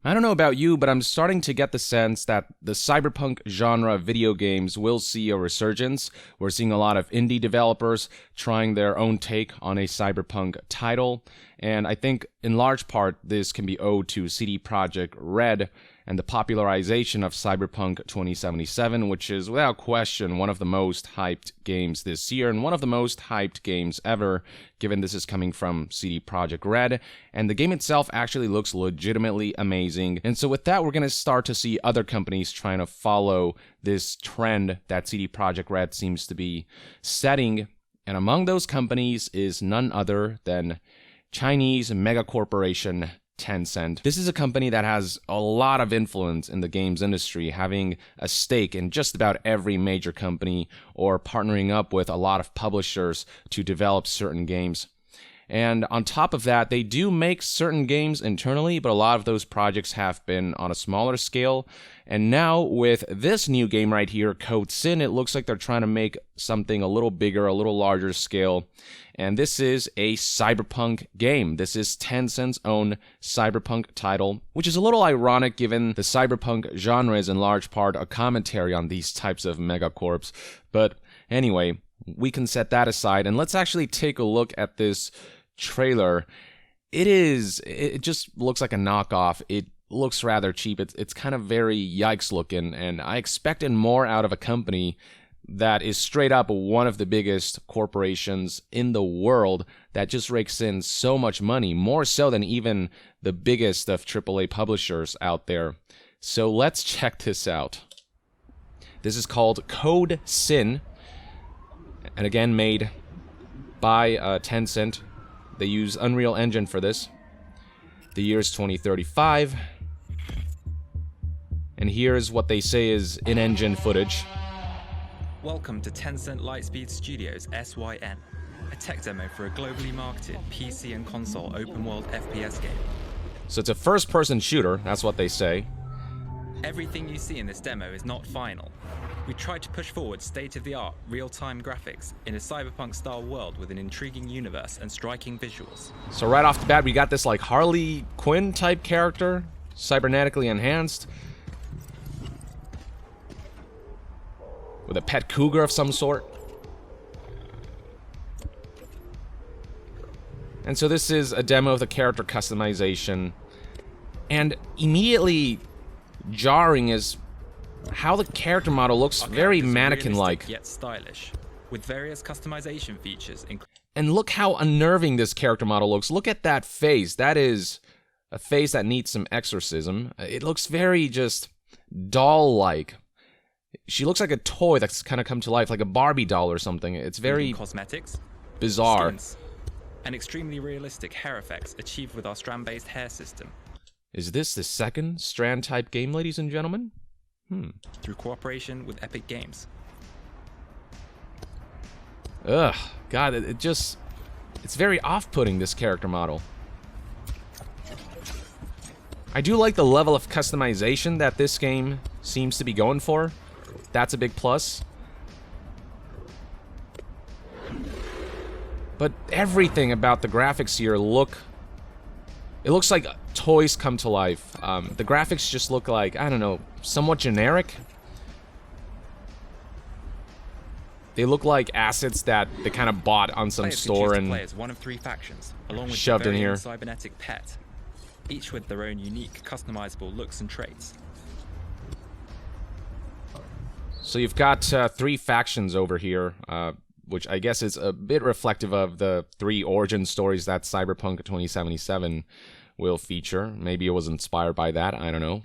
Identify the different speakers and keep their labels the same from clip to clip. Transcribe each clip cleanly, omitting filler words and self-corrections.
Speaker 1: I don't know about you, but I'm starting to get the sense that the cyberpunk genre of video games will see a resurgence. We're seeing a lot of indie developers trying their own take on a cyberpunk title, and I think in large part this can be owed to CD Projekt Red and the popularization of Cyberpunk 2077, which is without question one of the most hyped games this year, and one of the most hyped games ever, given this is coming from CD Projekt Red, and the game itself actually looks legitimately amazing. And so with that, we're going to start to see other companies trying to follow this trend that CD Projekt Red seems to be setting, and among those companies is none other than Chinese megacorporation Tencent. This is a company that has a lot of influence in the games industry, having a stake in just about every major company or partnering up with a lot of publishers to develop certain games. And on top of that, they do make certain games internally, but a lot of those projects have been on a smaller scale. And now with this new game right here, Code Sin, it looks like they're trying to make something a little bigger, a little larger scale. And this is a cyberpunk game. This is Tencent's own cyberpunk title, which is a little ironic given the cyberpunk genre is in large part a commentary on these types of megacorps. But anyway, we can set that aside, and let's actually take a look at this trailer. It just looks like a knockoff. It looks rather cheap. It's kind of very Yikes looking, and I expected more out of a company that is straight up one of the biggest corporations in the world that just rakes in so much money, more so than even the biggest of AAA publishers out there. So let's check this out. This is called Code Sin, and again made by Tencent. They use Unreal Engine for this. The year is 2035. And here's what they say is in-engine footage.
Speaker 2: Welcome to Tencent Lightspeed Studios SYN, a tech demo for a globally marketed PC and console open-world FPS game.
Speaker 1: So it's a first-person shooter, that's what they say.
Speaker 2: Everything you see in this demo is not final. We tried to push forward state-of-the-art, real-time graphics in a cyberpunk-style world with an intriguing universe and striking visuals.
Speaker 1: So right off the bat, we got this like Harley Quinn type character, cybernetically enhanced, with a pet cougar of some sort. And so this is a demo of the character customization, and immediately jarring is how the character model looks very mannequin-like.
Speaker 2: Yet stylish, with various customization features.
Speaker 1: And look how unnerving this character model looks. Look at that face. That is a face that needs some exorcism. It looks very just doll-like. She looks like a toy that's kind of come to life, like a Barbie doll or something. It's very
Speaker 2: cosmetics,
Speaker 1: bizarre.
Speaker 2: skins, and extremely realistic hair effects achieved with our strand-based hair system.
Speaker 1: Is this the second strand-type game, ladies and gentlemen?
Speaker 2: Through cooperation with Epic Games.
Speaker 1: Ugh, God, it's very off-putting, this character model. I do like the level of customization that this game seems to be going for. That's a big plus. But everything about the graphics here it looks like toys come to life. The graphics just look like, I don't know, somewhat generic. They look like assets that they kind of bought on some store and
Speaker 2: play as one of three factions, along with
Speaker 1: shoved in here.
Speaker 2: Cybernetic pet, each with their own unique, customizable looks and traits.
Speaker 1: So you've got three factions over here, which I guess is a bit reflective of the three origin stories that Cyberpunk 2077 will feature. Maybe it was inspired by that, I don't know.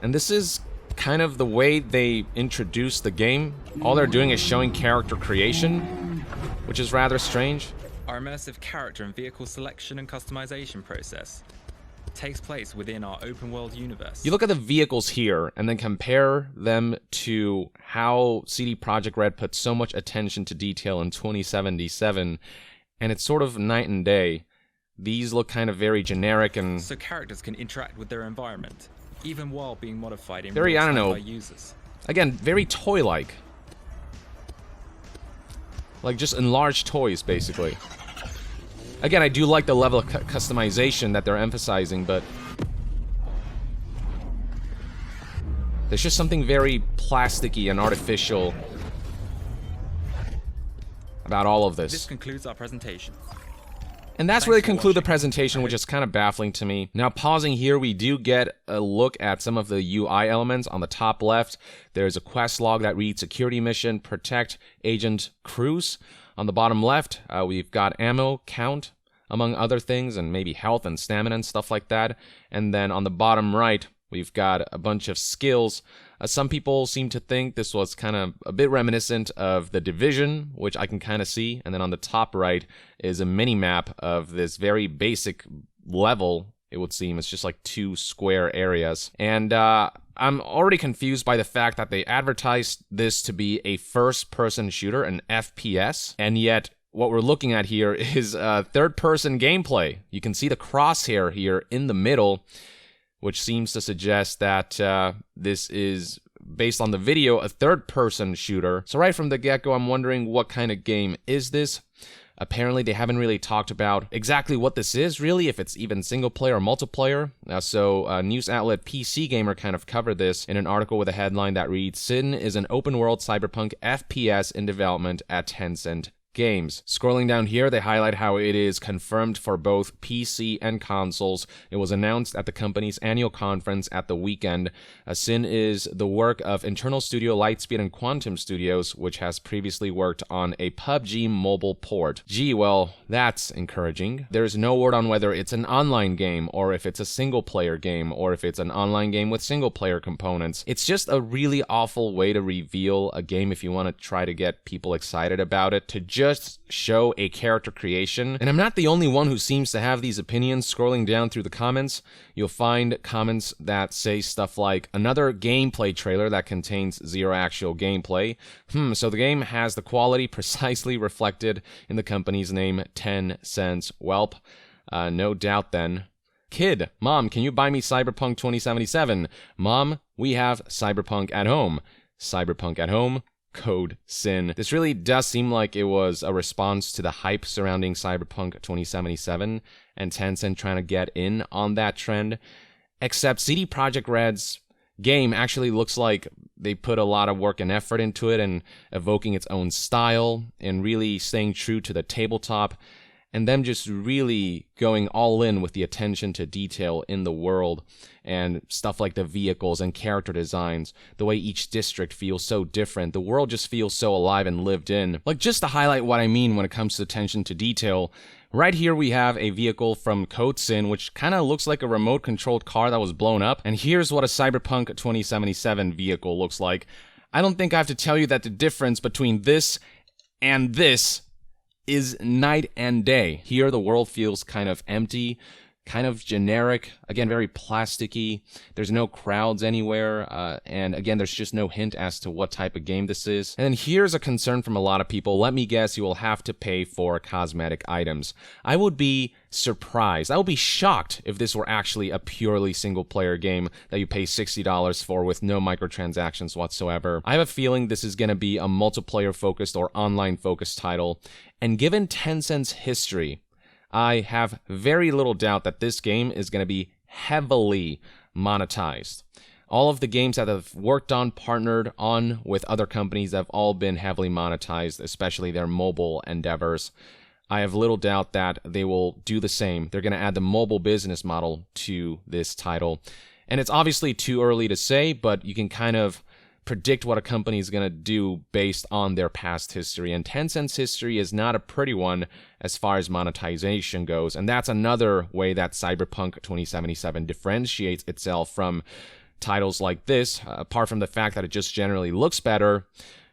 Speaker 1: And this is kind of the way they introduce the game. All they're doing is showing character creation, which is rather strange.
Speaker 2: Our immersive character and vehicle selection and customization process takes place within our open world universe.
Speaker 1: You look at the vehicles here and then compare them to how CD Projekt Red put so much attention to detail in 2077, and it's sort of night and day. These look kind of very generic and
Speaker 2: so characters can interact with their environment, even while being modified in
Speaker 1: very,
Speaker 2: real
Speaker 1: I don't
Speaker 2: time
Speaker 1: know,
Speaker 2: by users.
Speaker 1: Again, very toy-like. Like just enlarged toys, basically. Again, I do like the level of customization that they're emphasizing, but there's just something very plasticky and artificial about all of this.
Speaker 2: This concludes our presentation.
Speaker 1: And that's where they conclude the presentation, which is kind of baffling to me. Now, pausing here, we do get a look at some of the UI elements. On the top left, there's a quest log that reads Security Mission, Protect Agent Cruz. On the bottom left, we've got ammo count, among other things, and maybe health and stamina and stuff like that. And then on the bottom right, we've got a bunch of skills. Some people seem to think this was kind of a bit reminiscent of The Division, which I can kind of see. And then on the top right is a mini-map of this very basic level, it would seem. It's just like 2 square areas. And I'm already confused by the fact that they advertised this to be a first-person shooter, an FPS, and yet what we're looking at here is third-person gameplay. You can see the crosshair here in the middle, which seems to suggest that this is, based on the video, a third-person shooter. So right from the get-go, I'm wondering what kind of game is this? Apparently, they haven't really talked about exactly what this is, really, if it's even single-player or multiplayer. So news outlet PC Gamer kind of covered this in an article with a headline that reads, Sin is an open-world cyberpunk FPS in development at Tencent Games. Scrolling down here, they highlight how it is confirmed for both PC and consoles. It was announced at the company's annual conference at the weekend. Sin is the work of internal studio Lightspeed and Quantum Studios, which has previously worked on a PUBG mobile port. Gee, well, that's encouraging. There's no word on whether it's an online game, or if it's a single-player game, or if it's an online game with single-player components. It's just a really awful way to reveal a game if you want to try to get people excited about it, to just show a character creation. And I'm not the only one who seems to have these opinions. Scrolling down through the comments, you'll find comments that say stuff like, another gameplay trailer that contains 0 actual gameplay. So the game has the quality precisely reflected in the company's name, Tencent. Welp, no doubt then. Kid, Mom, can you buy me Cyberpunk 2077? Mom, we have Cyberpunk at home. Cyberpunk at home. Code Sin. This really does seem like it was a response to the hype surrounding Cyberpunk 2077 and Tencent trying to get in on that trend. Except CD Projekt Red's game actually looks like they put a lot of work and effort into it and evoking its own style and really staying true to the tabletop, and them just really going all in with the attention to detail in the world and stuff like the vehicles and character designs, the way each district feels so different. The world just feels so alive and lived in. Like, just to highlight what I mean when it comes to attention to detail, right here we have a vehicle from Code Sin, which kind of looks like a remote-controlled car that was blown up. And here's what a Cyberpunk 2077 vehicle looks like. I don't think I have to tell you that the difference between this and this is night and day. Here, the world feels kind of empty, kind of generic, again, very plasticky. There's no crowds anywhere, and again, there's just no hint as to what type of game this is. And then here's a concern from a lot of people. Let me guess, you will have to pay for cosmetic items. I would be surprised. I would be shocked if this were actually a purely single-player game that you pay $60 for with no microtransactions whatsoever. I have a feeling this is going to be a multiplayer-focused or online-focused title, and given Tencent's history, I have very little doubt that this game is going to be heavily monetized. All of the games that I've worked on, partnered on with other companies have all been heavily monetized, especially their mobile endeavors. I have little doubt that they will do the same. They're going to add the mobile business model to this title. And it's obviously too early to say, but you can kind of predict what a company is going to do based on their past history. And Tencent's history is not a pretty one as far as monetization goes. And that's another way that Cyberpunk 2077 differentiates itself from titles like this. Apart from the fact that it just generally looks better,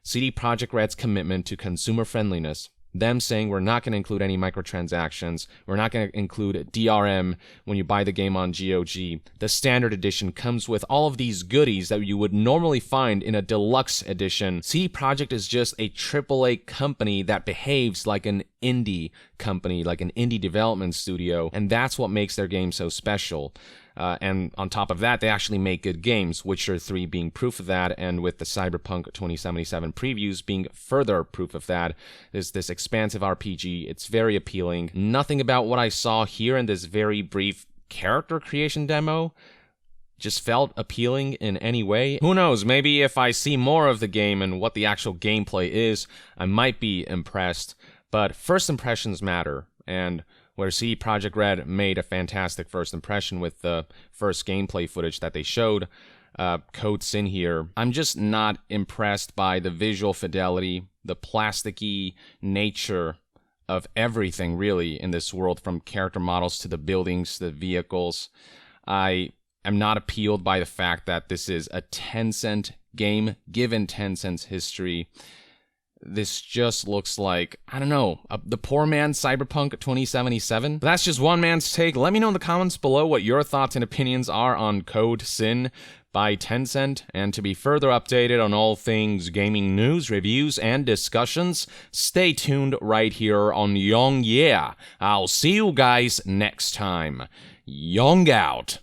Speaker 1: CD Projekt Red's commitment to consumer friendliness, them saying we're not going to include any microtransactions, we're not going to include DRM when you buy the game on GOG. The standard edition comes with all of these goodies that you would normally find in a deluxe edition. CD Projekt is just a AAA company that behaves like an indie company, like an indie development studio, and that's what makes their game so special. And on top of that, they actually make good games, Witcher 3 being proof of that, and with the Cyberpunk 2077 previews being further proof of that. There's this expansive RPG, it's very appealing. Nothing about what I saw here in this very brief character creation demo just felt appealing in any way. Who knows, maybe if I see more of the game and what the actual gameplay is, I might be impressed. But first impressions matter, and where CD Projekt Red made a fantastic first impression with the first gameplay footage that they showed, Code Sin here, I'm just not impressed by the visual fidelity, the plasticky nature of everything really in this world, from character models to the buildings, the vehicles. I am not appealed by the fact that this is a Tencent game, given Tencent's history. This just looks like, I don't know, the poor man's Cyberpunk 2077. But that's just one man's take. Let me know in the comments below what your thoughts and opinions are on Code Sin by Tencent. And to be further updated on all things gaming news, reviews, and discussions, stay tuned right here on Yong Yeah. I'll see you guys next time. Yong out.